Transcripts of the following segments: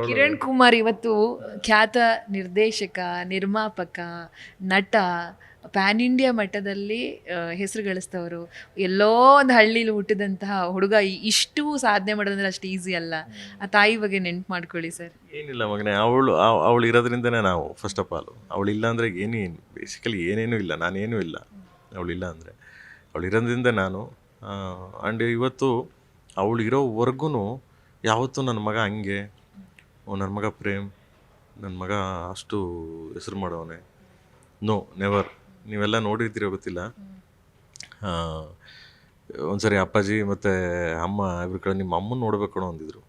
ಕಿರಣ್ ಕುಮಾರ್ ಇವತ್ತು ಖ್ಯಾತ ನಿರ್ದೇಶಕ, ನಿರ್ಮಾಪಕ, ನಟ, ಪ್ಯಾನ್ ಇಂಡಿಯಾ ಮಟ್ಟದಲ್ಲಿ ಹೆಸರು ಗಳಿಸ್ತವರು. ಎಲ್ಲೋ ಒಂದು ಹಳ್ಳಿಲಿ ಹುಟ್ಟಿದಂತಹ ಹುಡುಗ ಇಷ್ಟು ಸಾಧನೆ ಮಾಡೋದಂದ್ರೆ ಅಷ್ಟು ಈಸಿ ಅಲ್ಲ. ಆ ತಾಯಿ ಬಗ್ಗೆ ನೆನ್ಪು ಮಾಡ್ಕೊಳ್ಳಿ ಸರ್. ಏನಿಲ್ಲ ಮಗನೇ, ಅವಳು ಇರೋದ್ರಿಂದನೇ ನಾವು ಫಸ್ಟ್ ಆಫ್ ಆಲ್. ಅವಳಿಲ್ಲ ಅಂದರೆ ಬೇಸಿಕಲಿ ಏನೇನೂ ಇಲ್ಲ, ನಾನೇನೂ ಇಲ್ಲ ಅವಳಿಲ್ಲ ಅಂದರೆ. ಅವಳು ಇರೋದ್ರಿಂದ ನಾನು ಆ್ಯಂಡ್ ಇವತ್ತು ಅವಳು ಇರೋವರೆಗೂ ಯಾವತ್ತೂ ನನ್ನ ಮಗ ಹಂಗೆ, ನನ್ನ ಮಗ ಪ್ರೇಮ್, ನನ್ನ ಮಗ ಅಷ್ಟು ಹೆಸರು ಮಾಡೋವನೆ, ನೋ ನೆವರ್. ನೀವೆಲ್ಲ ನೋಡಿರ್ತೀರೋ ಗೊತ್ತಿಲ್ಲ. ಒಂದ್ಸರಿ ಅಪ್ಪಾಜಿ ಮತ್ತು ಅಮ್ಮ ಇವ್ರ ಕಡೆ ನಿಮ್ಮ ಅಮ್ಮನ ನೋಡ್ಬೇಕು ಕಣೋ ಅಂದಿದ್ರು,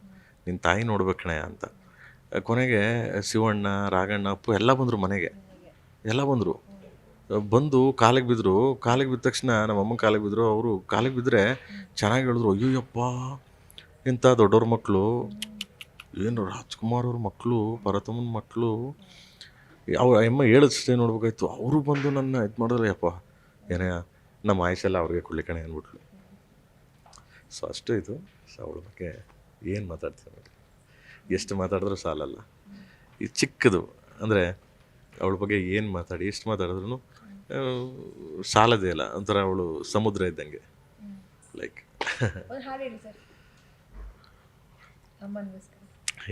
ನಿನ್ನ ತಾಯಿ ನೋಡ್ಬೇಕಣೆ ಅಂತ. ಕೊನೆಗೆ ಶಿವಣ್ಣ, ರಾಘಣ್ಣ, ಅಪ್ಪು ಎಲ್ಲ ಬಂದರು ಮನೆಗೆ, ಎಲ್ಲ ಬಂದು ಕಾಲಿಗೆ ಬಿದ್ದರು. ಕಾಲಿಗೆ ಬಿದ್ದ ತಕ್ಷಣ ನಮ್ಮಮ್ಮ ಕಾಲಿಗೆ ಬಿದ್ದರು. ಅವರು ಕಾಲಿಗೆ ಬಿದ್ದರೆ ಚೆನ್ನಾಗಿ ಹೇಳಿದ್ರು, ಅಯ್ಯೋಯ್ಯಪ್ಪ ಇಂಥ ದೊಡ್ಡವ್ರ ಮಕ್ಕಳು, ಏನು ರಾಜ್ಕುಮಾರ್ ಅವ್ರ ಮಕ್ಕಳು, ಭರತಮ್ಮನ ಮಕ್ಕಳು, ಅಮ್ಮ ಹೇಳಿದಷ್ಟೇ ನೋಡ್ಬೇಕಾಯ್ತು. ಅವರು ಬಂದು ನನ್ನ ಇದು ಮಾಡಿದ್ರೆ, ಯಪ್ಪ ಏನೇ ನಮ್ಮ ಆಯುಷೆಲ್ಲ ಅವ್ರಿಗೆ ಕೊಡ್ಲಿ ಕಣೆ ಅಂದ್ಬಿಟ್ಲು. ಸೊ ಅಷ್ಟು ಇದು. ಸೊ ಅವಳ ಬಗ್ಗೆ ಏನು ಮಾತಾಡ್ತೀನಿ, ಎಷ್ಟು ಮಾತಾಡಿದ್ರೂ ಸಾಲಲ್ಲ. ಈ ಚಿಕ್ಕದು ಅಂದರೆ ಅವಳ ಬಗ್ಗೆ ಏನು ಮಾತಾಡಿ ಎಷ್ಟು ಮಾತಾಡಿದ್ರು ಸಾಲದೇ ಇಲ್ಲ. ಒಂಥರ ಅವಳು ಸಮುದ್ರ ಇದ್ದಂಗೆ. ಲೈಕ್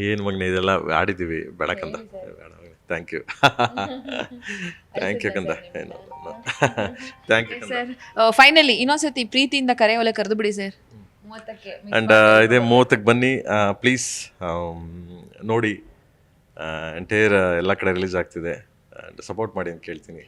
ಏನು ಮಗನೇ ಇದೆಲ್ಲ ಆಡಿದ್ದೀವಿ ಬೆಳಕಂದ. ಥ್ಯಾಂಕ್ ಯು ಥ್ಯಾಂಕ್ ಯು ಕಂದ. ಏನು ಥ್ಯಾಂಕ್ ಯು ಸರ್. ಫೈನಲಿ ಇನ್ನೊಂದ್ಸತಿ ಪ್ರೀತಿಯಿಂದ ಕರೆ ಒಲೆ ಕರೆದು ಬಿಡಿ ಸರ್. 30ಕ್ಕೆ ಆ್ಯಂಡ್ ಇದೇ 30ಕ್ಕೆ ಬನ್ನಿ ಪ್ಲೀಸ್. ನೋಡಿ ಎಂಟೈರ್ ಎಲ್ಲ ಕಡೆ ರಿಲೀಸ್ ಆಗ್ತಿದೆ. ಆ್ಯಂಡ್ ಸಪೋರ್ಟ್ ಮಾಡಿ ಅಂತ ಕೇಳ್ತೀನಿ.